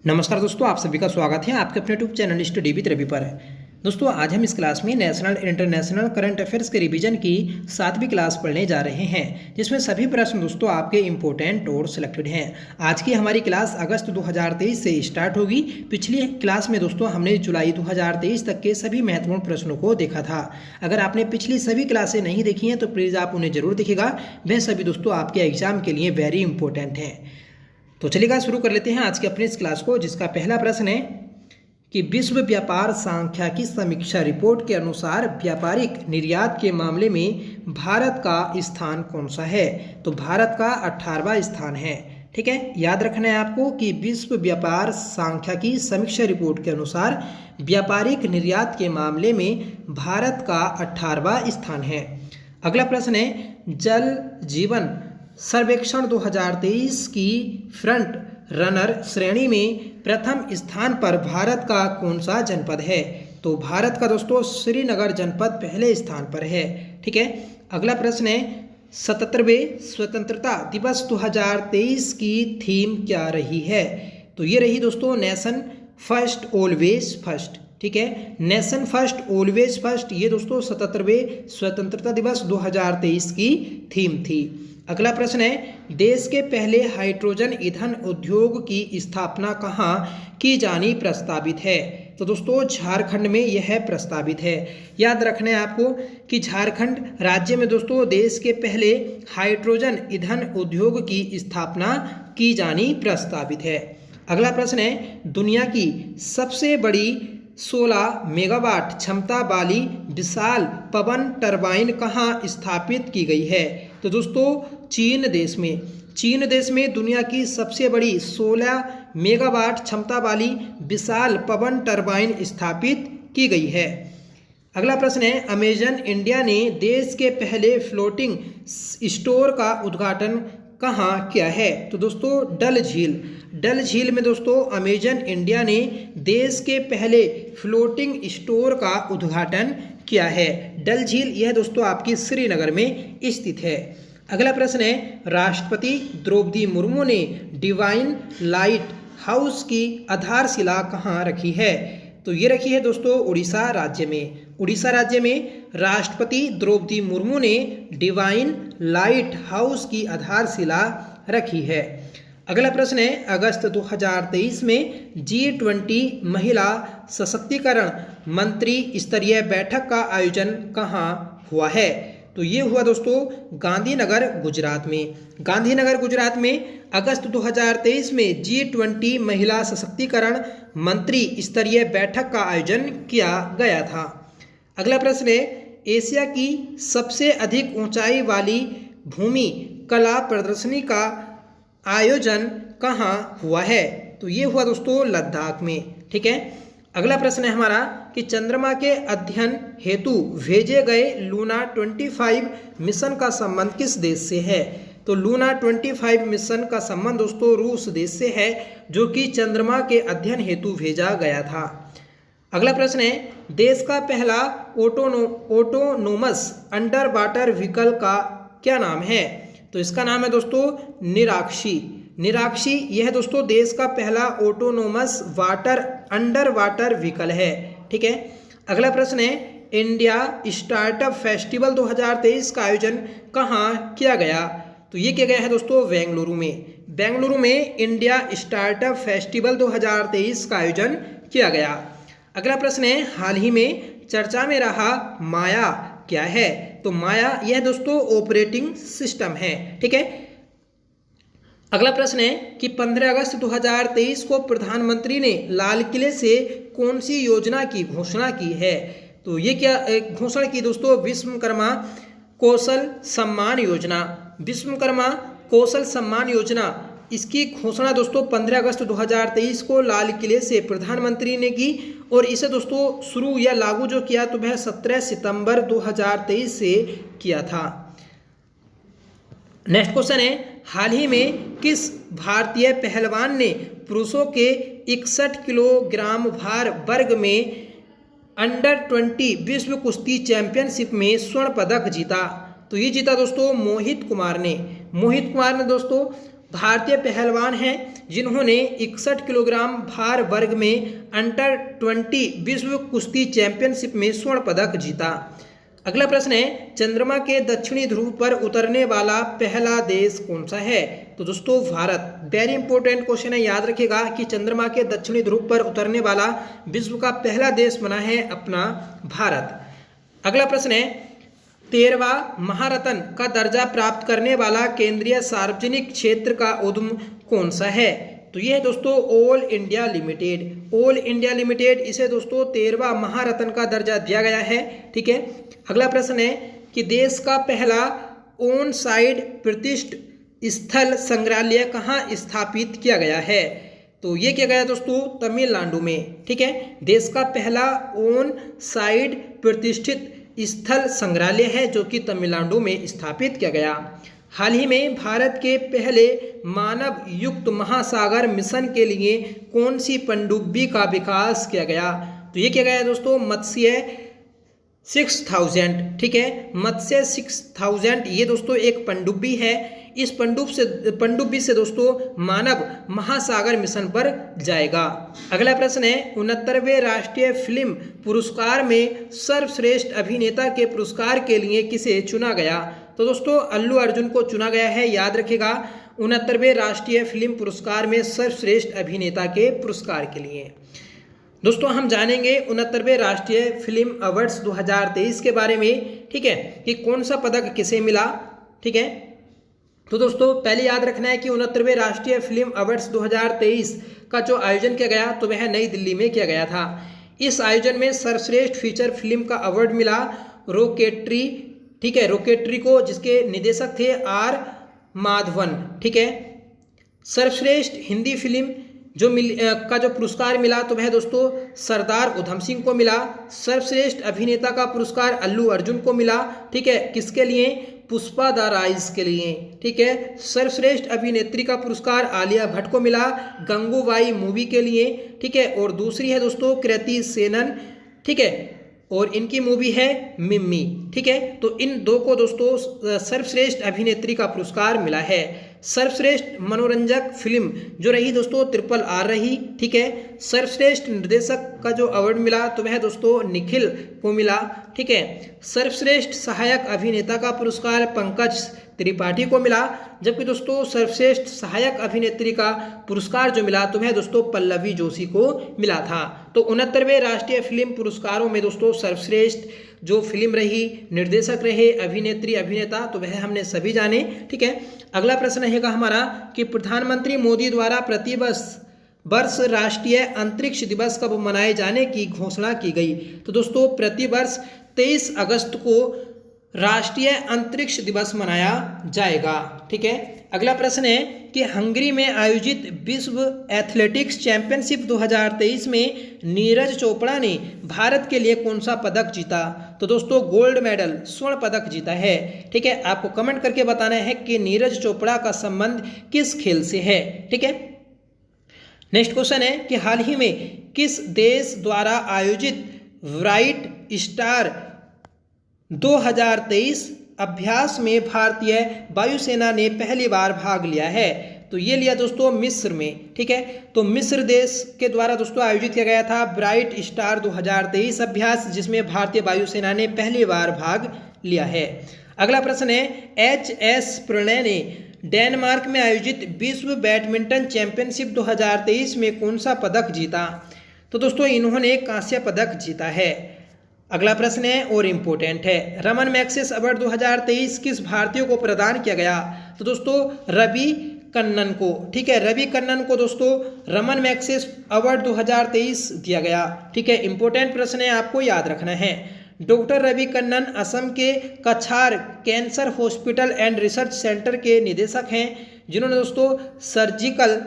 नमस्कार दोस्तों, आप सभी का स्वागत है आपके अपने YouTube channel study with Ravi पर। दोस्तों, आज हम इस क्लास में नेशनल इंटरनेशनल करंट अफेयर्स के रिवीजन की 7वीं क्लास पढ़ने जा रहे हैं, जिसमें सभी प्रश्न दोस्तों आपके इंपॉर्टेंट और सिलेक्टेड हैं। आज की हमारी क्लास अगस्त 2023 से स्टार्ट होगी। पिछली क्लास में दोस्तों हमने जुलाई 2023 तक के सभी महत्वपूर्ण प्रश्नों को देखा था। अगर आपने पिछली सभी क्लासें नहीं देखी हैं तो प्लीज़ आप उन्हें जरूर देखिएगा। वह सभी दोस्तों आपके एग्जाम के लिए वेरी इंपॉर्टेंट हैं। तो चलिएगा शुरू कर लेते हैं आज के अपने इस क्लास को, जिसका पहला प्रश्न है कि विश्व व्यापार सांख्यिकी समीक्षा रिपोर्ट के अनुसार व्यापारिक निर्यात के मामले में भारत का स्थान कौन सा है। तो भारत का 18वां स्थान है। ठीक है, याद रखना है आपको कि विश्व व्यापार सांख्यिकी समीक्षा रिपोर्ट के अनुसार व्यापारिक निर्यात के मामले में भारत का 18वां स्थान है। अगला प्रश्न है, जल जीवन सर्वेक्षण 2023 की फ्रंट रनर श्रेणी में प्रथम स्थान पर भारत का कौन सा जनपद है। तो भारत का दोस्तों श्रीनगर जनपद पहले स्थान पर है। ठीक है, अगला प्रश्न है, 77वें स्वतंत्रता दिवस 2023 की थीम क्या रही है। तो ये रही दोस्तों नेशन फर्स्ट ऑलवेज फर्स्ट। ठीक है, नेशन फर्स्ट ऑलवेज फर्स्ट, ये दोस्तों 77वें स्वतंत्रता दिवस 2023 की थीम थी। अगला प्रश्न है, देश के पहले हाइड्रोजन ईंधन उद्योग की स्थापना कहाँ की जानी प्रस्तावित है। तो दोस्तों झारखंड में यह प्रस्तावित है। याद रखना है आपको कि झारखंड राज्य में दोस्तों देश के पहले हाइड्रोजन ईंधन उद्योग की स्थापना की जानी प्रस्तावित है। अगला प्रश्न है, दुनिया की सबसे बड़ी 16 मेगावाट क्षमता वाली विशाल पवन टरबाइन कहाँ स्थापित की गई है। तो दोस्तों चीन देश में दुनिया की सबसे बड़ी 16 मेगावाट क्षमता वाली विशाल पवन टरबाइन स्थापित की गई है। अगला प्रश्न है, अमेजन इंडिया ने देश के पहले फ्लोटिंग स्टोर का उद्घाटन कहाँ किया है। तो दोस्तों डल झील में दोस्तों अमेजन इंडिया ने देश के पहले फ्लोटिंग स्टोर का उद्घाटन किया है। डल झील यह दोस्तों आपकी श्रीनगर में स्थित है। अगला प्रश्न है, राष्ट्रपति द्रौपदी मुर्मू ने डिवाइन लाइट हाउस की आधारशिला कहाँ रखी है। तो ये रखी है दोस्तों उड़ीसा राज्य में राष्ट्रपति द्रौपदी मुर्मू ने डिवाइन लाइट हाउस की आधारशिला रखी है। अगला प्रश्न है, अगस्त 2023 में G20 महिला सशक्तिकरण मंत्री स्तरीय बैठक का आयोजन कहाँ हुआ है। तो ये हुआ दोस्तों गांधीनगर गुजरात में अगस्त 2023 में G20 महिला सशक्तिकरण मंत्री स्तरीय बैठक का आयोजन किया गया था। अगला प्रश्न है, एशिया की सबसे अधिक ऊंचाई वाली भूमि कला प्रदर्शनी का आयोजन कहाँ हुआ है। तो ये हुआ दोस्तों लद्दाख में। ठीक है, अगला प्रश्न है हमारा कि चंद्रमा के अध्ययन हेतु भेजे गए लूना 25 मिशन का संबंध किस देश से है। तो लूना 25 मिशन का संबंध दोस्तों रूस देश से है, जो कि चंद्रमा के अध्ययन हेतु भेजा गया था। अगला प्रश्न है, देश का पहला ऑटोनोमस अंडर वाटर व्हीकल का क्या नाम है। तो इसका नाम है दोस्तों निराक्षी। यह दोस्तों देश का पहला ऑटोनोमस अंडर वाटर व्हीकल है। ठीक है, अगला प्रश्न है, इंडिया स्टार्टअप फेस्टिवल 2023 का आयोजन कहाँ किया गया। तो ये किया गया है दोस्तों बेंगलुरु में इंडिया स्टार्टअप फेस्टिवल 2023 का आयोजन किया गया। अगला प्रश्न है, हाल ही में चर्चा में रहा माया क्या है। तो माया यह दोस्तों ऑपरेटिंग सिस्टम है। ठीक है, अगला प्रश्न है कि 15 अगस्त 2023 को प्रधानमंत्री ने लाल किले से कौन सी योजना की घोषणा की है। तो ये क्या घोषणा की दोस्तों, विश्वकर्मा कौशल सम्मान योजना। इसकी घोषणा दोस्तों 15 अगस्त 2023 को लाल किले से प्रधानमंत्री ने की, और इसे दोस्तों शुरू या लागू जो किया तो वह 17 सितंबर 2023 से किया था। नेक्स्ट क्वेश्चन है, हाल ही में किस भारतीय पहलवान ने पुरुषों के 61 किलोग्राम भार वर्ग में अंडर 20 विश्व कुश्ती चैंपियनशिप में स्वर्ण पदक जीता। तो ये जीता दोस्तों मोहित कुमार ने दोस्तों भारतीय पहलवान हैं जिन्होंने 61 किलोग्राम भार वर्ग में अंडर 20 विश्व कुश्ती चैंपियनशिप में स्वर्ण पदक जीता। अगला प्रश्न है, चंद्रमा के दक्षिणी ध्रुव पर उतरने वाला पहला देश कौन सा है? तो दोस्तों भारत। वेरी इंपॉर्टेंट क्वेश्चन है, याद रखिएगा कि चंद्रमा के दक्षिणी ध्रुव पर उतरने वाला विश्व का पहला देश बना है अपना भारत। अगला प्रश्न है, 13वां महारत्न का दर्जा प्राप्त करने वाला केंद्रीय सार्वजनिक क्षेत्र का उद्यम कौन सा है? तो ये है दोस्तों all India limited. All India limited, इसे दोस्तों 13वां महारत्न का दर्जा दिया गया है। ठीक है। अगला प्रश्न है कि देश का पहला ऑन साइड प्रतिष्ठित स्थल संग्रहालय कहाँ स्थापित किया गया है? तो ये किया गया दोस्तों तमिलनाडु में। ठीक है। देश का पहला ऑन साइड प्रतिष्ठित स्थल संग्रहालय है जो कि तमिलनाडु में स्थापित किया गया। हाल ही में भारत के पहले मानव युक्त महासागर मिशन के लिए कौन सी पनडुब्बी का विकास किया गया? तो ये किया गया दोस्तों मत्स्य 6000। ठीक है, मत्स्य 6000 ये दोस्तों एक पनडुब्बी है। इस पनडुब्बी से दोस्तों मानव महासागर मिशन पर जाएगा। अगला प्रश्न है, 69वें राष्ट्रीय फिल्म पुरस्कार में सर्वश्रेष्ठ अभिनेता के पुरस्कार के लिए किसे चुना गया? तो दोस्तों अल्लू अर्जुन को चुना गया है। याद रखिएगा 69वें राष्ट्रीय फिल्म पुरस्कार में सर्वश्रेष्ठ अभिनेता के पुरस्कार के लिए। दोस्तों हम जानेंगे 69वें राष्ट्रीय फिल्म अवार्ड्स 2023 के बारे में। ठीक है, कि कौन सा पदक किसे मिला। ठीक है, तो दोस्तों पहले याद रखना है कि 69वें राष्ट्रीय फिल्म अवार्ड्स 2023 का जो आयोजन किया गया तो वह नई दिल्ली में किया गया था। इस आयोजन में सर्वश्रेष्ठ फीचर फिल्म का अवार्ड मिला रॉकेटरी। ठीक है, रॉकेटरी को, जिसके निदेशक थे आर माधवन। ठीक है। सर्वश्रेष्ठ हिंदी फिल्म का जो पुरस्कार मिला तो वह दोस्तों सरदार उधम सिंह को मिला। सर्वश्रेष्ठ अभिनेता का पुरस्कार अल्लू अर्जुन को मिला। ठीक है, किसके लिए? पुष्पा द राइज के लिए। ठीक है। सर्वश्रेष्ठ अभिनेत्री का पुरस्कार आलिया भट्ट को मिला गंगूबाई मूवी के लिए। ठीक है, और दूसरी है दोस्तों कृति सेनन। ठीक है, और इनकी मूवी है मिम्मी। ठीक है, तो इन दो को दोस्तों सर्वश्रेष्ठ अभिनेत्री का पुरस्कार मिला है। सर्वश्रेष्ठ मनोरंजक फिल्म जो रही दोस्तों RRR रही। ठीक है। सर्वश्रेष्ठ निर्देशक का जो अवार्ड मिला तो वह दोस्तों निखिल को मिला। ठीक है। सर्वश्रेष्ठ सहायक अभिनेता का पुरस्कार पंकज त्रिपाठी को मिला, जबकि दोस्तों सर्वश्रेष्ठ सहायक अभिनेत्री का पुरस्कार जो मिला तो वह दोस्तों पल्लवी जोशी को मिला था। तो 69वें राष्ट्रीय फिल्म पुरस्कारों में दोस्तों सर्वश्रेष्ठ जो फिल्म रही, निर्देशक रहे, अभिनेत्री, अभिनेता, तो वह हमने सभी जाने। ठीक है। अगला प्रश्न रहेगा हमारा कि प्रधानमंत्री मोदी द्वारा प्रतिवर्ष राष्ट्रीय अंतरिक्ष दिवस कब मनाए जाने की घोषणा की गई? तो दोस्तों प्रतिवर्ष 23 अगस्त को राष्ट्रीय अंतरिक्ष दिवस मनाया जाएगा। ठीक है। अगला प्रश्न है कि हंगरी में आयोजित विश्व एथलेटिक्स चैंपियनशिप 2023 में नीरज चोपड़ा ने भारत के लिए कौन सा पदक जीता? तो दोस्तों गोल्ड मेडल, स्वर्ण पदक जीता है। ठीक है, आपको कमेंट करके बताना है कि नीरज चोपड़ा का संबंध किस खेल से है। ठीक है। नेक्स्ट क्वेश्चन है कि हाल ही में किस देश द्वारा आयोजित ब्राइट स्टार 2023 अभ्यास में भारतीय वायुसेना ने पहली बार भाग लिया है? तो ये लिया दोस्तों मिस्र में। ठीक है, तो मिस्र देश के द्वारा दोस्तों आयोजित किया गया था ब्राइट स्टार 2023 अभ्यास, जिसमें भारतीय वायुसेना ने पहली बार भाग लिया है। अगला प्रश्न है HS प्रणय ने डेनमार्क में आयोजित विश्व बैडमिंटन चैंपियनशिप 2023 में कौन सा पदक जीता? तो दोस्तों इन्होंने कांस्य पदक जीता है। अगला प्रश्न है और इम्पोर्टेंट है, रमन मैग्सेस अवार्ड 2023 किस भारतीय को प्रदान किया गया? तो दोस्तों रवि कन्नन को। ठीक है, रवि कन्नन को दोस्तों रमन मैग्सेस अवार्ड 2023 दिया गया। ठीक है, इंपॉर्टेंट प्रश्न है, आपको याद रखना है। डॉक्टर रवि कन्नन असम के कछार cancer hospital and research centre के निदेशक हैं, जिन्होंने दोस्तों सर्जिकल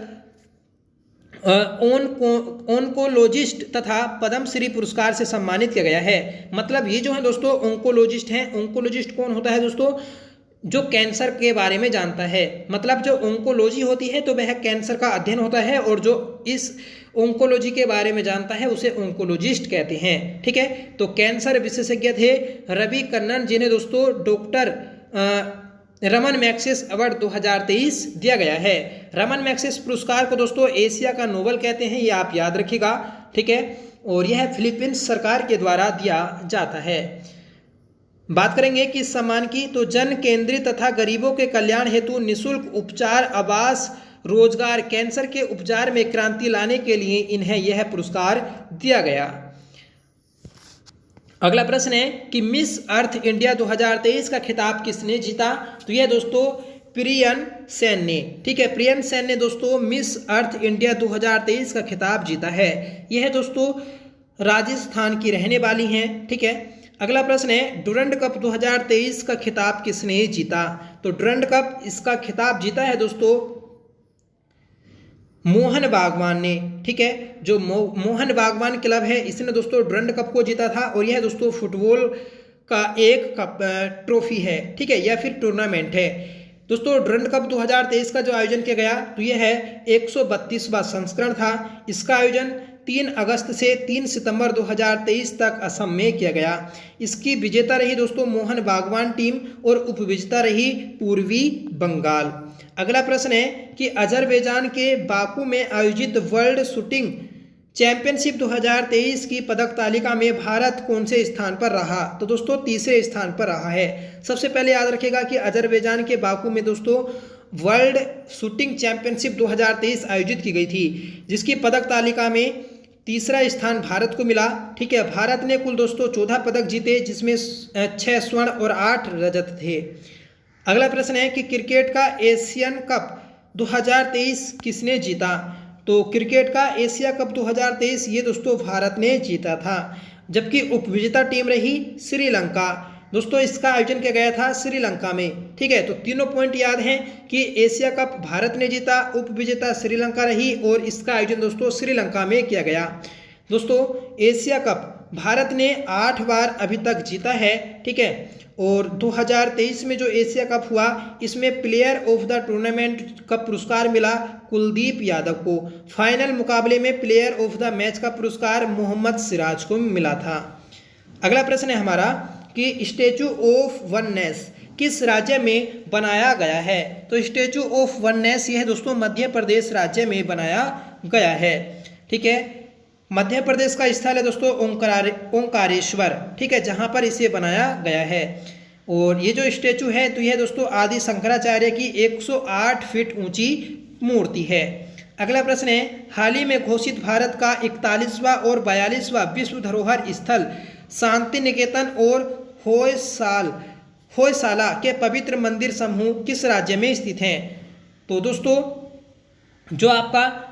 ओंकोलॉजिस्ट तथा पद्मश्री पुरस्कार से सम्मानित किया गया है। मतलब ये जो है दोस्तों ओंकोलॉजिस्ट हैं। ओंकोलॉजिस्ट कौन होता है दोस्तों? जो कैंसर के बारे में जानता है। मतलब जो ओंकोलॉजी होती है तो वह कैंसर का अध्ययन होता है, और जो इस ओंकोलॉजी के बारे में जानता है उसे ओंकोलॉजिस्ट कहते हैं। ठीक है, तो कैंसर विशेषज्ञ थे रवि कन्नन, जिन्हें दोस्तों डॉक्टर रमन मैग्सेस अवार्ड 2023 दिया गया है। रमन मैग्सेस पुरस्कार को दोस्तों एशिया का नोबेल कहते हैं, ये आप याद रखिएगा, ठीक है। और यह फिलीपींस सरकार के द्वारा दिया जाता है। बात करेंगे कि इस सम्मान की, तो जन केंद्रित तथा गरीबों के कल्याण हेतु निःशुल्क उपचार, आवास, रोजगार, कैंसर के उपचार में क्रांति लाने के लिए इन्हें यह पुरस्कार दिया गया। अगला प्रश्न है कि मिस अर्थ इंडिया 2023 का खिताब किसने जीता? तो यह दोस्तों प्रियन सेन ने, ठीक है, प्रियन सेन ने दोस्तों मिस अर्थ इंडिया 2023 का खिताब जीता है। यह दोस्तों राजस्थान की रहने वाली हैं, ठीक है। अगला प्रश्न है डुरंड कप 2023 का खिताब किसने जीता? तो डुरंड कप इसका खिताब जीता है दोस्तों मोहन बागवान ने, ठीक है। जो मोहन बागवान क्लब है इसने दोस्तों डुरंड कप को जीता था। और यह दोस्तों फुटबॉल का एक कप ट्रॉफी है, ठीक है, या फिर टूर्नामेंट है। दोस्तों डुरंड कप 2023 का जो आयोजन किया गया तो यह है 132वां संस्करण था। इसका आयोजन 3 अगस्त से 3 सितंबर 2023 तक असम में किया गया। इसकी विजेता रही दोस्तों मोहन बागवान टीम और उपविजेता रही पूर्वी बंगाल। अगला प्रश्न है कि अजरबैजान के बाकू में आयोजित वर्ल्ड शूटिंग चैंपियनशिप 2023 की पदक तालिका में भारत कौन से स्थान पर रहा? तो दोस्तों तीसरे स्थान पर रहा है। सबसे पहले याद रखिएगा कि अजरबैजान के बाकू में दोस्तों वर्ल्ड शूटिंग चैंपियनशिप 2023 आयोजित की गई थी, जिसकी पदक तालिका में तीसरा स्थान भारत को मिला, ठीक है। भारत ने कुल दोस्तों 14 पदक जीते, जिसमें 6 स्वर्ण और 8 रजत थे। अगला प्रश्न है कि क्रिकेट का एशियन कप 2023 किसने जीता? तो क्रिकेट का एशिया कप 2023 ये दोस्तों भारत ने जीता था, जबकि उपविजेता टीम रही श्रीलंका। दोस्तों इसका आयोजन किया गया था श्रीलंका में, ठीक है। तो तीनों पॉइंट याद हैं कि एशिया कप भारत ने जीता, उपविजेता श्रीलंका रही और इसका आयोजन दोस्तों श्रीलंका में किया गया। दोस्तों एशिया कप भारत ने 8 बार अभी तक जीता है, ठीक है। और 2023 में जो एशिया कप हुआ इसमें प्लेयर ऑफ द टूर्नामेंट का पुरस्कार मिला कुलदीप यादव को। फाइनल मुकाबले में प्लेयर ऑफ द मैच का पुरस्कार मोहम्मद सिराज को मिला था। अगला प्रश्न है हमारा कि स्टैचू ऑफ वननेस किस राज्य में बनाया गया है? तो स्टैचू ऑफ वननेस यह दोस्तों मध्य प्रदेश राज्य में बनाया गया है, ठीक है। मध्य प्रदेश का स्थल है दोस्तों ओंकारेश्वर, ठीक है, जहां पर इसे बनाया गया है। और ये जो स्टैचू है तो यह दोस्तों आदि शंकराचार्य की 108 फीट ऊंची मूर्ति है। अगला प्रश्न है हाल ही में घोषित भारत का 41वां और 42वां विश्व धरोहर स्थल शांति निकेतन और होयसाला के पवित्र मंदिर समूह किस राज्य में स्थित हैं? तो दोस्तों जो आपका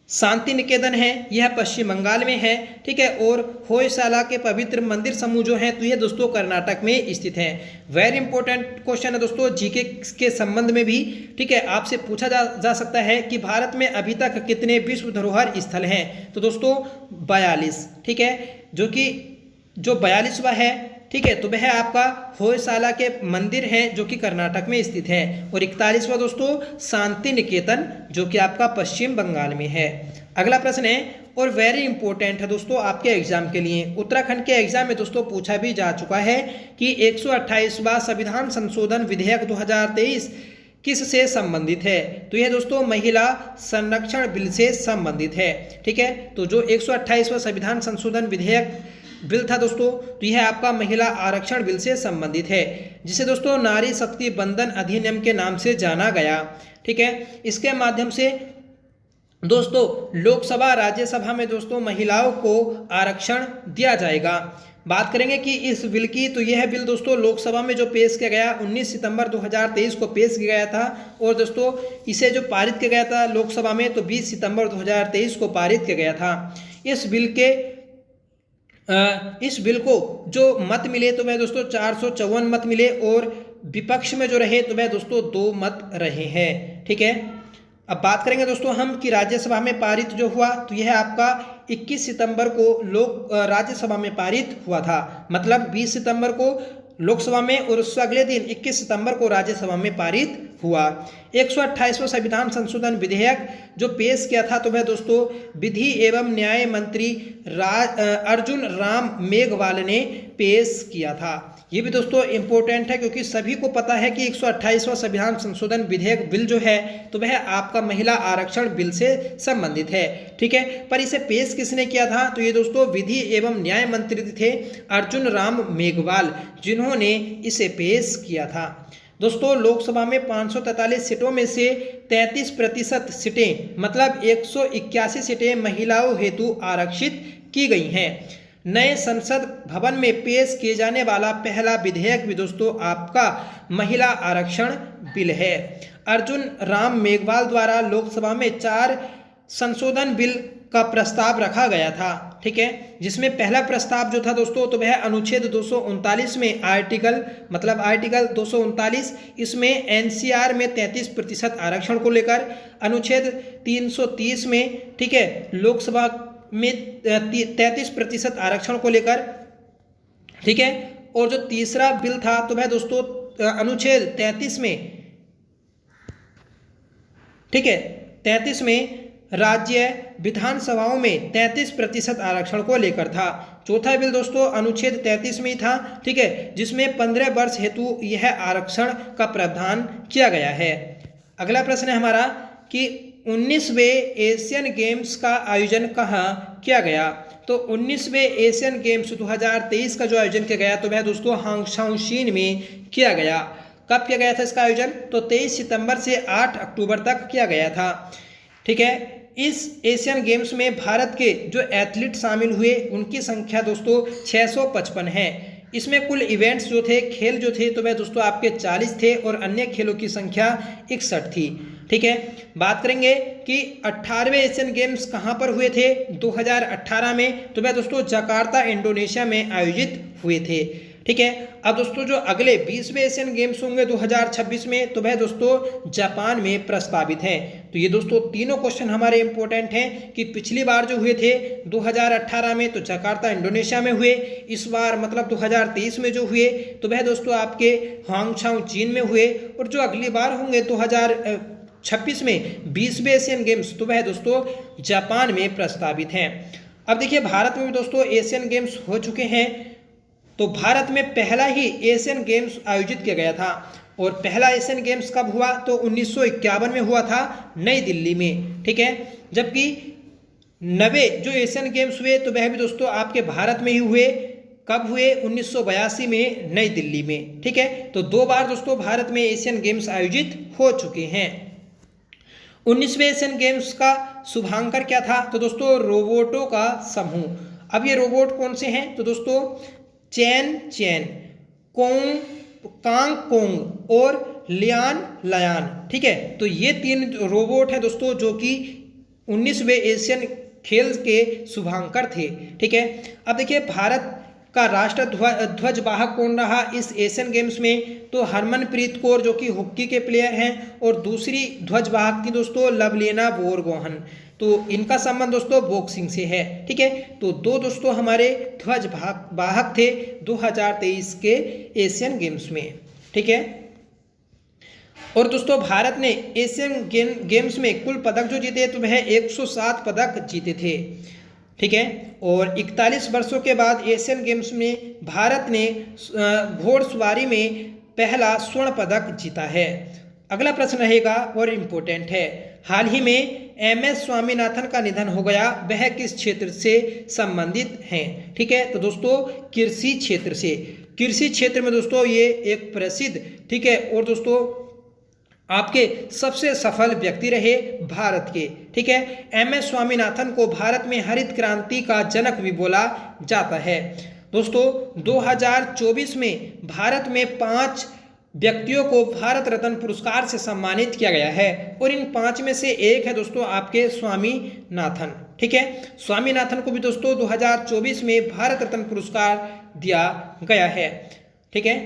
शांति निकेतन है यह पश्चिम बंगाल में है, ठीक है। और होयसाला के पवित्र मंदिर समूह जो है तो यह दोस्तों कर्नाटक में स्थित है। वेरी इंपॉर्टेंट क्वेश्चन है दोस्तों जीके के संबंध में भी, ठीक है। आपसे पूछा जा सकता है कि भारत में अभी तक कितने विश्व धरोहर स्थल हैं? तो दोस्तों 42, ठीक है, जो 42वां है, ठीक है। तो वह आपका होयसाला के मंदिर है जो कि कर्नाटक में स्थित है। और 41वां दोस्तों शांति निकेतन जो कि आपका पश्चिम बंगाल में है। अगला प्रश्न है और वेरी इंपॉर्टेंट है दोस्तों आपके एग्जाम के लिए, उत्तराखंड के एग्जाम में दोस्तों पूछा भी जा चुका है कि 128वां संविधान संशोधन विधेयक 2023 किस से संबंधित है? तो यह दोस्तों महिला संरक्षण बिल से संबंधित है, ठीक है। तो जो 128वां संविधान संशोधन विधेयक बिल था दोस्तों तो यह आपका महिला आरक्षण बिल से संबंधित है, जिसे दोस्तों नारी शक्ति बंधन अधिनियम के नाम से जाना गया, ठीक है। इसके माध्यम से दोस्तों लोकसभा राज्यसभा में दोस्तों महिलाओं को आरक्षण दिया जाएगा। बात करेंगे कि इस बिल की, तो यह बिल दोस्तों लोकसभा में जो पेश किया गया 19 सितंबर 2023 को पेश किया गया था। और दोस्तों इसे जो पारित किया गया था लोकसभा में तो 20 सितंबर 2023 को पारित किया गया था। इस बिल को जो मत मिले तो वह दोस्तों 454 मत मिले और विपक्ष में जो रहे तो वह दोस्तों 2 मत रहे हैं, ठीक है। अब बात करेंगे दोस्तों हम कि राज्यसभा में पारित जो हुआ तो यह आपका 21 सितंबर को राज्यसभा में पारित हुआ था। मतलब 20 सितंबर को लोकसभा में और उससे अगले दिन 21 सितंबर को राज्यसभा में पारित हुआ। 128वां संविधान संशोधन विधेयक जो पेश किया था तो वह दोस्तों विधि एवं न्याय मंत्री अर्जुन राम मेघवाल ने पेश किया था। ये भी दोस्तों इंपॉर्टेंट है क्योंकि सभी को पता है कि 128वां संविधान संशोधन विधेयक बिल जो है तो वह आपका महिला आरक्षण बिल से संबंधित है, ठीक है। पर इसे पेश किसने किया था, तो ये दोस्तों विधि एवं न्याय मंत्री थे अर्जुन राम मेघवाल, जिन्होंने इसे पेश किया था। दोस्तों लोकसभा में 543 सीटों में से 33% सीटें मतलब 181 सीटें महिलाओं हेतु आरक्षित की गई हैं। नए संसद भवन में पेश किए जाने वाला पहला विधेयक भी दोस्तों आपका महिला आरक्षण बिल है। अर्जुन राम मेघवाल द्वारा लोकसभा में 4 संशोधन बिल का प्रस्ताव रखा गया था, ठीक है, जिसमें पहला प्रस्ताव जो था दोस्तों तो वह अनुच्छेद 239 में आर्टिकल 239 इसमें एनसीआर में 33% आरक्षण को लेकर, अनुच्छेद 330 में, ठीक है, लोकसभा में 33% आरक्षण को लेकर, ठीक है। और जो तीसरा बिल था तो वह दोस्तों अनुच्छेद 33 में, ठीक है, 33 में राज्य विधानसभाओं में 33% आरक्षण को लेकर था। चौथा बिल दोस्तों अनुच्छेद 33 में ही था, ठीक है, जिसमें 15 वर्ष हेतु यह आरक्षण का प्रावधान किया गया है। अगला प्रश्न है हमारा कि 19वें एशियन गेम्स का आयोजन कहाँ किया गया, तो 19वें एशियन गेम्स 2023 का जो आयोजन किया गया तो वह दोस्तों हांगशाओ में किया गया। कब किया गया था इसका आयोजन, तो 23 सितंबर से 8 अक्टूबर तक किया गया था, ठीक है। इस एशियन गेम्स में भारत के जो एथलीट शामिल हुए उनकी संख्या दोस्तों 655 है। इसमें कुल इवेंट्स जो थे, खेल जो थे तो वह दोस्तों आपके 40 थे और अन्य खेलों की संख्या 61 थी, ठीक है। बात करेंगे कि 18वें एशियन गेम्स कहाँ पर हुए थे 2018 में, तो वह दोस्तों जकार्ता इंडोनेशिया में आयोजित हुए थे, ठीक है। अब दोस्तों जो अगले 20वें एशियन गेम्स होंगे 2026 में तो वह दोस्तों जापान में प्रस्तावित हैं। तो ये दोस्तों तीनों क्वेश्चन हमारे इंपॉर्टेंट हैं कि पिछली बार जो हुए थे 2018 में तो जकार्ता इंडोनेशिया में हुए, इस बार मतलब 2023 में जो हुए तो वह दोस्तों आपके हांगशाओ चीन में हुए, और जो अगली बार होंगे 2026 में 20वें एशियन गेम्स तो वह दोस्तों जापान में प्रस्तावित हैं। अब देखिए भारत में भी दोस्तों एशियन गेम्स हो चुके हैं। तो भारत में पहला ही एशियन गेम्स आयोजित किया गया था, और पहला एशियन गेम्स कब हुआ तो 1951 में हुआ था नई दिल्ली में, ठीक है। जबकि 90 जो एशियन गेम्स हुए तो वह भी दोस्तों आपके भारत में ही हुए। कब हुए 1982 में नई दिल्ली में, ठीक है। तो 2 बार दोस्तों भारत में एशियन गेम्स आयोजित हो चुके हैं। 19वें एशियन गेम्स का शुभांकर क्या था, तो दोस्तों रोबोटों का समूह। अब ये रोबोट कौन से हैं, तो दोस्तों चैन, कांग कोंग और लियान, ठीक है। तो ये 3 रोबोट हैं दोस्तों जो कि 19वें एशियन खेल के शुभांकर थे, ठीक है। अब देखिए भारत का राष्ट्र ध्वज वाहक कौन रहा इस एशियन गेम्स में, तो हरमनप्रीत कौर जो कि हॉकी के प्लेयर हैं, और दूसरी ध्वज वाहक थी दोस्तों लवलीना बोरगोहन। तो इनका संबंध दोस्तों बॉक्सिंग से है, ठीक है। तो 2 दोस्तों हमारे ध्वज वाहक थे 2023 के एशियन गेम्स में, ठीक है। और दोस्तों भारत ने एशियन गेम्स में कुल पदक जो जीते तो वह 107 पदक जीते थे, ठीक है। और 41 वर्षों के बाद एशियन गेम्स में भारत ने घोड़सवारी में पहला स्वर्ण पदक जीता है। अगला प्रश्न रहेगा और इम्पोर्टेंट है, हाल ही में MS स्वामीनाथन का निधन हो गया, वह किस क्षेत्र से संबंधित हैं, ठीक है। तो दोस्तों कृषि क्षेत्र से, कृषि क्षेत्र में दोस्तों ये एक प्रसिद्ध, ठीक है, और दोस्तों आपके सबसे सफल व्यक्ति रहे भारत के, ठीक है। MS स्वामीनाथन को भारत में हरित क्रांति का जनक भी बोला जाता है। दोस्तों 2024 में भारत में 5 व्यक्तियों को भारत रत्न पुरस्कार से सम्मानित किया गया है, और इन 5 में से एक है दोस्तों आपके स्वामीनाथन, ठीक है। स्वामीनाथन को भी दोस्तों 2024 में भारत रत्न पुरस्कार दिया गया है, ठीक है।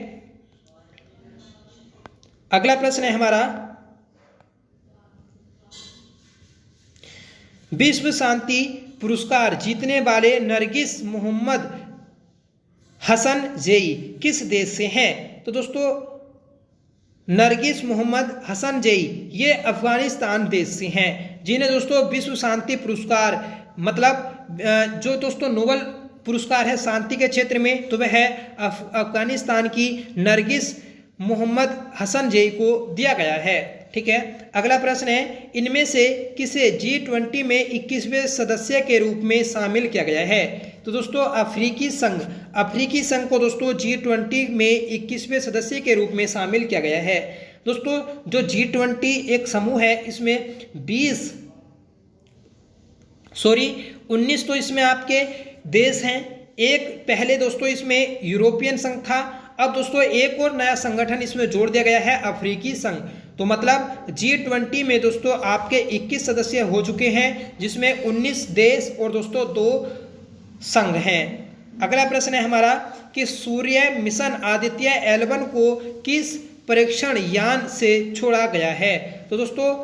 अगला प्रश्न है हमारा, विश्व शांति पुरस्कार जीतने वाले नरगिस मोहम्मद हसन जेई किस देश से हैं, तो दोस्तों नरगिस मोहम्मद हसन जई, ये अफगानिस्तान देश से हैं, जिन्हें दोस्तों विश्व शांति पुरस्कार मतलब जो दोस्तों नोबेल पुरस्कार है शांति के क्षेत्र में, तो वह है अफगानिस्तान की नरगिस मोहम्मद हसन जई को दिया गया है। ठीक है, अगला प्रश्न है, इनमें से किसे G20 में 21वें सदस्य के रूप में शामिल किया गया है? तो दोस्तों अफ्रीकी संघ को दोस्तों G20 में 21वें सदस्य के रूप में शामिल किया गया है। दोस्तों जो G20 एक समूह है, इसमें 19 तो इसमें आपके देश हैं। एक पहले दोस्तों इसमें यूरोपियन संघ था, अब दोस्तों एक और नया संगठन इसमें जोड़ दिया गया है, अफ्रीकी संघ। तो मतलब G20 में दोस्तों आपके 21 सदस्य हो चुके हैं, जिसमें 19 देश और दोस्तों 2 संघ हैं। अगला प्रश्न है हमारा कि सूर्य मिशन आदित्य L1 को किस परीक्षण यान से छोड़ा गया है? तो दोस्तों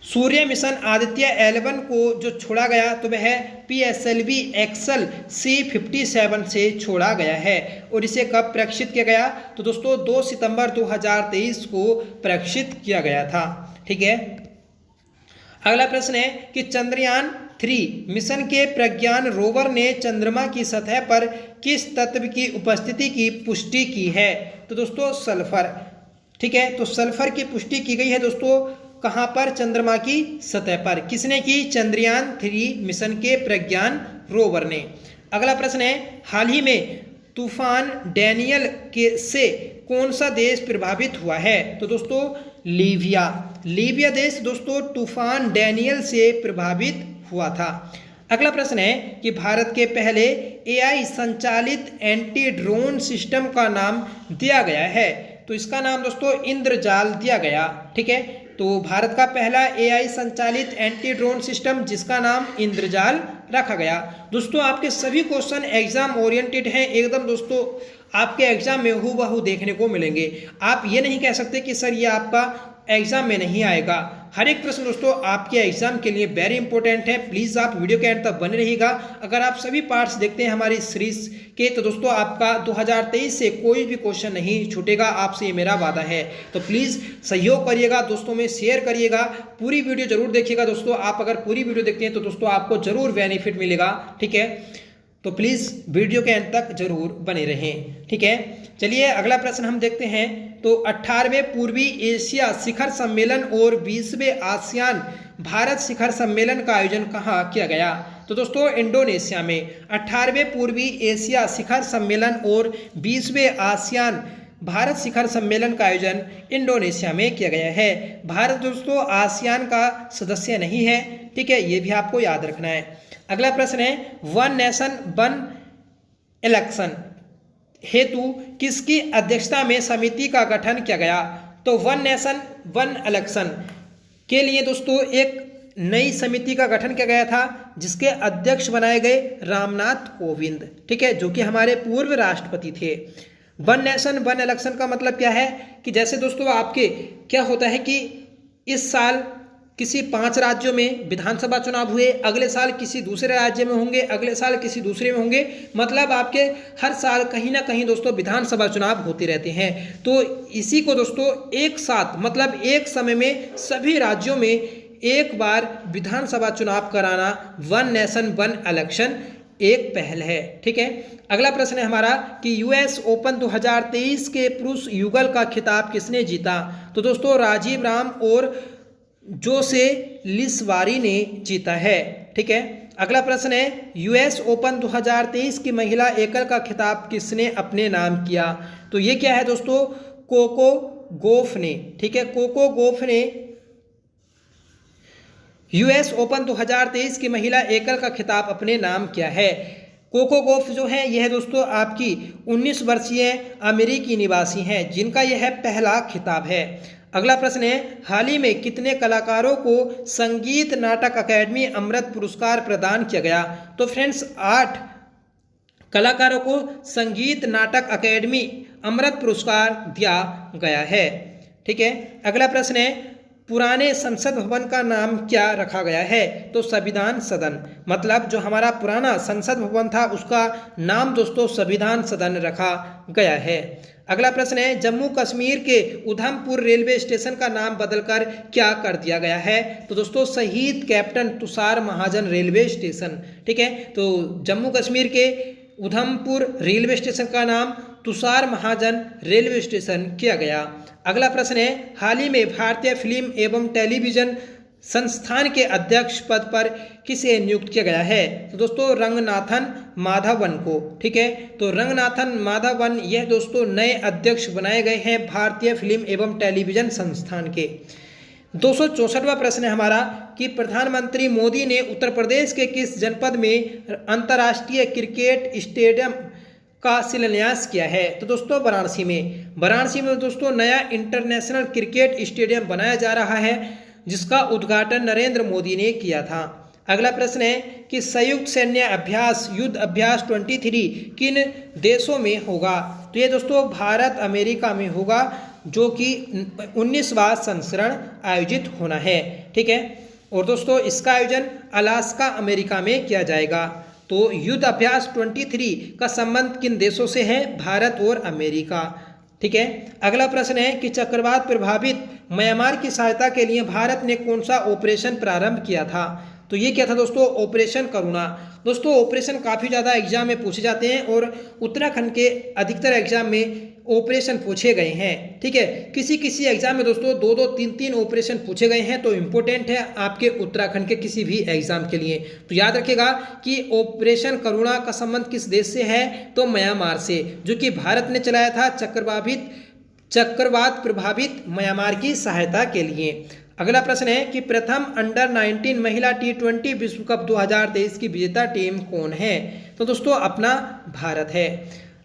सूर्य मिशन आदित्य L1 को जो छोड़ा गया तो वह PSLV एक्सल C57 से छोड़ा गया है। और इसे कब प्रक्षेपित किया गया? तो दोस्तों 2 सितंबर 2023 को प्रक्षेपित किया गया था। ठीक है, अगला प्रश्न है कि चंद्रयान 3 मिशन के प्रज्ञान रोवर ने चंद्रमा की सतह पर किस तत्व की उपस्थिति की पुष्टि की है? तो दोस्तों सल्फर। ठीक है, तो सल्फर की पुष्टि की गई है दोस्तों कहाँ पर? चंद्रमा की सतह पर। किसने की? चंद्रयान 3 मिशन के प्रज्ञान रोवर ने। अगला प्रश्न है, हाल ही में तूफान डैनियल से कौन सा देश प्रभावित हुआ है? तो दोस्तों लीबिया देश दोस्तों तूफान डैनियल से प्रभावित हुआ था। अगला प्रश्न है कि भारत के पहले AI संचालित एंटी ड्रोन सिस्टम का नाम दिया गया है। तो इसका नाम दोस्तों इंद्रजाल दिया गया। ठीक है, तो भारत का पहला AI संचालित एंटी ड्रोन सिस्टम जिसका नाम इंद्रजाल रखा गया। दोस्तों आपके सभी क्वेश्चन एग्जाम ओरिएंटेड हैं एकदम दोस्तों, आपके एग्जाम में हूबहू देखने को मिलेंगे। आप ये नहीं कह सकते कि सर ये आपका एग्जाम में नहीं आएगा। हर एक प्रश्न दोस्तों आपके एग्जाम के लिए वेरी इंपॉर्टेंट है। प्लीज़ आप वीडियो के एंड तक बने रहिएगा। अगर आप सभी पार्ट्स देखते हैं हमारी सीरीज के तो दोस्तों आपका 2023 से कोई भी क्वेश्चन नहीं छूटेगा, आपसे ये मेरा वादा है। तो प्लीज़ सहयोग करिएगा, दोस्तों में शेयर करिएगा, पूरी वीडियो जरूर देखिएगा। दोस्तों आप अगर पूरी वीडियो देखते हैं तो दोस्तों आपको जरूर बेनिफिट मिलेगा। ठीक है, तो प्लीज़ वीडियो के अंत तक जरूर बने रहें। ठीक है, चलिए अगला प्रश्न हम देखते हैं। तो 18वें पूर्वी एशिया शिखर सम्मेलन और 20वें आसियान भारत शिखर सम्मेलन का आयोजन कहाँ किया गया? तो दोस्तों इंडोनेशिया में। 18वें पूर्वी एशिया शिखर सम्मेलन और 20वें आसियान भारत शिखर सम्मेलन का आयोजन इंडोनेशिया में किया गया है। भारत दोस्तों आसियान का सदस्य नहीं है। ठीक है, ये भी आपको याद रखना है। अगला प्रश्न है, वन नेशन वन इलेक्शन हेतु किसकी अध्यक्षता में समिति का गठन किया गया? तो वन नेशन वन इलेक्शन के लिए दोस्तों एक नई समिति का गठन किया गया था, जिसके अध्यक्ष बनाए गए रामनाथ कोविंद। ठीक है, जो कि हमारे पूर्व राष्ट्रपति थे। वन नेशन वन इलेक्शन का मतलब क्या है कि जैसे दोस्तों आपके क्या होता है कि इस साल किसी 5 राज्यों में विधानसभा चुनाव हुए, अगले साल किसी दूसरे राज्य में होंगे, अगले साल किसी दूसरे में होंगे, मतलब आपके हर साल कहीं ना कहीं दोस्तों विधानसभा चुनाव होते रहते हैं। तो इसी को दोस्तों एक साथ मतलब एक समय में सभी राज्यों में एक बार विधानसभा चुनाव कराना वन नेशन वन इलेक्शन एक पहल है। ठीक है, अगला प्रश्न है हमारा कि US ओपन 2023 के पुरुष युगल का खिताब किसने जीता? तो दोस्तों राजीव राम और जोसे लिसवारी ने जीता है। ठीक है, अगला प्रश्न है US ओपन 2023 की महिला एकल का खिताब किसने अपने नाम किया? तो ये क्या है दोस्तों? कोको गोफ ने। ठीक है, कोको गोफ ने US ओपन 2023 की महिला एकल का खिताब अपने नाम किया है। कोको गोफ जो है यह दोस्तों आपकी 19 वर्षीय अमेरिकी निवासी हैं, जिनका यह पहला खिताब है। अगला प्रश्न है, हाल ही में कितने कलाकारों को संगीत नाटक अकादमी अमृत पुरस्कार प्रदान किया गया? तो फ्रेंड्स 8 कलाकारों को संगीत नाटक अकादमी अमृत पुरस्कार दिया गया है। ठीक है, अगला प्रश्न है, पुराने संसद भवन का नाम क्या रखा गया है? तो संविधान सदन, मतलब जो हमारा पुराना संसद भवन था उसका नाम दोस्तों संविधान सदन रखा गया है। अगला प्रश्न है जम्मू कश्मीर के उधमपुर रेलवे स्टेशन का नाम बदलकर क्या कर दिया गया है? तो दोस्तों शहीद कैप्टन तुषार महाजन रेलवे स्टेशन। ठीक है, तो जम्मू कश्मीर के उधमपुर रेलवे स्टेशन का नाम तुषार महाजन रेलवे स्टेशन किया गया। अगला प्रश्न है हाल ही में भारतीय फिल्म एवं टेलीविजन संस्थान के अध्यक्ष पद पर किसे नियुक्त किया गया है? तो दोस्तों रंगनाथन माधवन को। ठीक है, तो रंगनाथन माधवन यह दोस्तों नए अध्यक्ष बनाए गए हैं भारतीय फिल्म एवं टेलीविजन संस्थान के। 264वां प्रश्न है हमारा कि प्रधानमंत्री मोदी ने उत्तर प्रदेश के किस जनपद में अंतर्राष्ट्रीय क्रिकेट स्टेडियम का शिलान्यास किया है? तो दोस्तों वाराणसी में। वाराणसी में दोस्तों नया इंटरनेशनल क्रिकेट स्टेडियम बनाया जा रहा है जिसका उद्घाटन नरेंद्र मोदी ने किया था। अगला प्रश्न है कि संयुक्त सैन्य अभ्यास युद्ध अभ्यास 23 किन देशों में होगा? तो ये दोस्तों भारत अमेरिका में होगा जो कि 19वां संस्करण आयोजित होना है। ठीक है, और दोस्तों इसका आयोजन अलास्का अमेरिका में किया जाएगा। तो युद्ध अभ्यास 23 का संबंध किन देशों से है? भारत और अमेरिका। ठीक है, अगला प्रश्न है कि चक्रवात प्रभावित म्यांमार की सहायता के लिए भारत ने कौन सा ऑपरेशन प्रारंभ किया था? तो ये क्या था दोस्तों? ऑपरेशन करुणा। दोस्तों ऑपरेशन काफ़ी ज़्यादा एग्जाम में पूछे जाते हैं और उत्तराखंड के अधिकतर एग्जाम में ऑपरेशन पूछे गए हैं। ठीक है, किसी किसी एग्जाम में दोस्तों 2-2, 3-3 ऑपरेशन पूछे गए हैं, तो इम्पोर्टेंट है आपके उत्तराखंड के किसी भी एग्जाम के लिए। तो याद रखिएगा कि ऑपरेशन करुणा का संबंध किस देश से है? तो म्यांमार से, जो कि भारत ने चलाया था चक्रवात प्रभावित म्यांमार की सहायता के लिए। अगला प्रश्न है कि प्रथम अंडर 19 महिला T20 विश्व कप 2023 की विजेता टीम कौन है? तो दोस्तों अपना भारत है।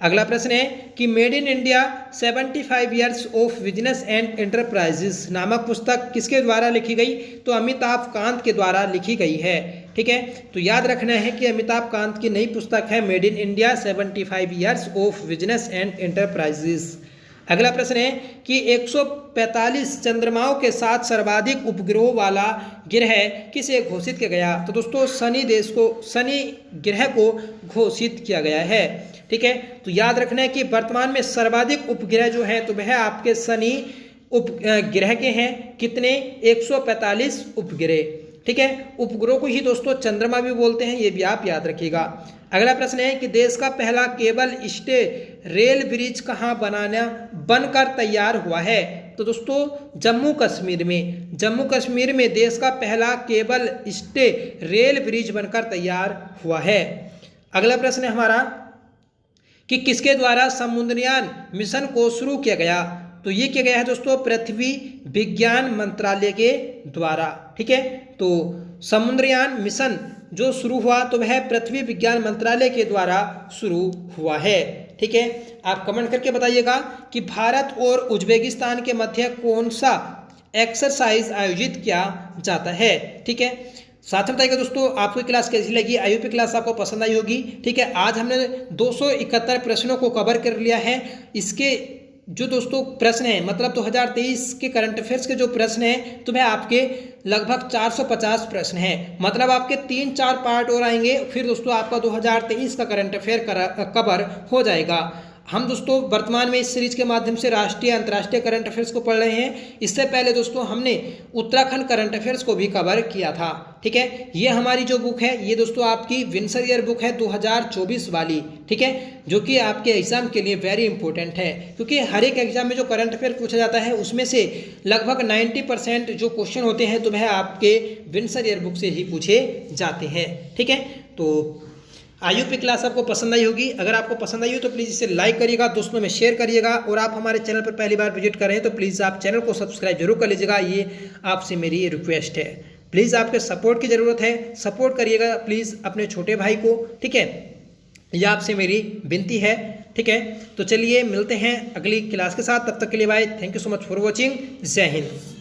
अगला प्रश्न है कि made in India 75 years of business and enterprises नामक पुस्तक किसके द्वारा लिखी गई? तो अमिताभ कांत के द्वारा लिखी गई है। ठीक है, तो याद रखना है कि अमिताभ कांत की नई पुस्तक है made in India 75 years of business and enterprises. अगला प्रश्न है कि 145 चंद्रमाओं के साथ सर्वाधिक उपग्रहों वाला ग्रह किसे घोषित किया गया? तो दोस्तों शनि ग्रह को घोषित किया गया है। ठीक है, तो याद रखना है कि वर्तमान में सर्वाधिक उपग्रह जो है तो वह आपके शनि उपग्रह के हैं। कितने? 145 उपग्रह। ठीक है, उपग्रह को ही दोस्तों चंद्रमा भी बोलते हैं, ये भी आप याद रखिएगा। अगला प्रश्न है कि देश का पहला केबल स्टे रेल ब्रिज कहाँ बनकर तैयार हुआ है? तो दोस्तों जम्मू कश्मीर में देश का पहला केबल स्टे रेल ब्रिज बनकर तैयार हुआ है। अगला प्रश्न है हमारा कि किसके द्वारा समुद्रयान मिशन को शुरू किया गया? तो ये किया गया है दोस्तों पृथ्वी विज्ञान मंत्रालय के द्वारा। ठीक है, तो समुद्रयान मिशन जो शुरू हुआ तो वह पृथ्वी विज्ञान मंत्रालय के द्वारा शुरू हुआ है। ठीक है, आप कमेंट करके बताइएगा कि भारत और उज्बेकिस्तान के मध्य कौन सा एक्सरसाइज आयोजित किया जाता है? ठीक है, साथ में बताइएगा दोस्तों आपको क्लास कैसी लगी। आईयूपी क्लास आपको पसंद आई होगी। ठीक है, आज हमने 271 प्रश्नों को कवर कर लिया है। इसके जो दोस्तों प्रश्न है मतलब 2023 के करंट अफेयर्स के जो प्रश्न हैं तो वह आपके लगभग 450 प्रश्न हैं। मतलब आपके 3-4 पार्ट और आएंगे, फिर दोस्तों आपका 2023 का करंट अफेयर कवर हो जाएगा। हम दोस्तों वर्तमान में इस सीरीज के माध्यम से राष्ट्रीय अंतर्राष्ट्रीय करंट अफेयर्स को पढ़ रहे हैं। इससे पहले दोस्तों हमने उत्तराखंड करंट अफेयर्स को भी कवर किया था। ठीक है, ये हमारी जो बुक है ये दोस्तों आपकी विंसर ईयर बुक है 2024 वाली। ठीक है, जो कि आपके एग्जाम के लिए वेरी इंपॉर्टेंट है, क्योंकि हर एक एग्जाम में जो करंट अफेयर पूछा जाता है उसमें से लगभग 90% जो क्वेश्चन होते हैं तो वह आपके विंसर ईयर बुक से ही पूछे जाते हैं। ठीक है, तो आईयूपी क्लास आपको पसंद आई होगी। अगर आपको पसंद आई हो तो प्लीज़ इसे लाइक करिएगा, दोस्तों में शेयर करिएगा, और आप हमारे चैनल पर पहली बार विजिट कर रहे हैं तो प्लीज़ आप चैनल को सब्सक्राइब जरूर कर लीजिएगा। ये आपसे मेरी रिक्वेस्ट है। प्लीज़ आपके सपोर्ट की ज़रूरत है, सपोर्ट करिएगा प्लीज़ अपने छोटे भाई को। ठीक है, यह आपसे मेरी विनती है। ठीक है, तो चलिए मिलते हैं अगली क्लास के साथ। तब तक के लिए bye. Thank you so much for watching. जय हिंद।